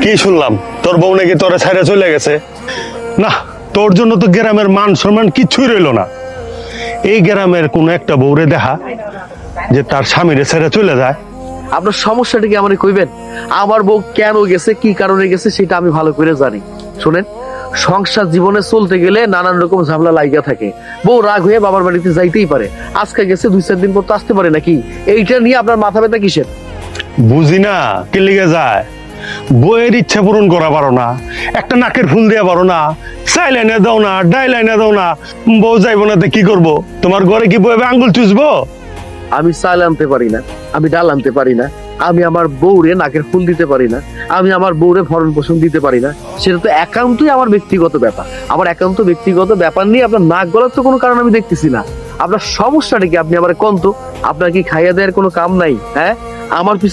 কি শুনলাম তোর বউ নাকি তোরে ছাইড়া চলে গেছে? না, তোর জন্য তো গ্রামের মান সম্মান কিচ্ছুই রইলো না। এই গ্রামের কোন একটা বউরে দেখা যে তার স্বামীরে ছেড়ে চলে যায়। আপনার সমস্যাটা কি আমারে কইবেন? আমার বউ কেন গেছে, কি কারণে গেছে সেটা আমি ভালো করে জানি। শুনেন, সংসার জীবনে চলতে গেলে নানান রকম ঝামেলা লাইগা থাকে। বউ রাগ হয়ে বাবার বাড়িতে যাইতেই পারে, আজকে গেছে 2-4 দিন পর তো আসতে পারে নাকি? এইটা নিয়ে আপনার মাথা ব্যথা কিসের? বুঝি না কে লিগে যায়। বউয়ের ইচ্ছা পূরণ করা পারো না, একটা নাকের ফুল দিয়া পারো না, চাই লাইনে দাও না, ডাই লাইনে দাও না। বউ যাইবো না তো কি করবো? তোমার ঘরে কি বউ আঙ্গুল চুষবো? আমি চাল আনতে পারি না, আমি ডাল আনতে পারি না, আমি আমার বউরে নাকের ফুল দিতে পারি না, আমি আমার বউরে ভরণ পোষণ দিতে পারি না। সেটা তো একান্তই আমার ব্যক্তিগত ব্যাপার। আমার একান্ত ব্যক্তিগত ব্যাপার নিয়ে আপনার নাক গলার তো কোনো কারণ আমি দেখতেছি না। আপনার সমস্যাটা কি আপনি আবার কোন তো? আপনার কি খাইয়া দেওয়ার কোনো কাম নাই? হ্যাঁ, আমার পিছনে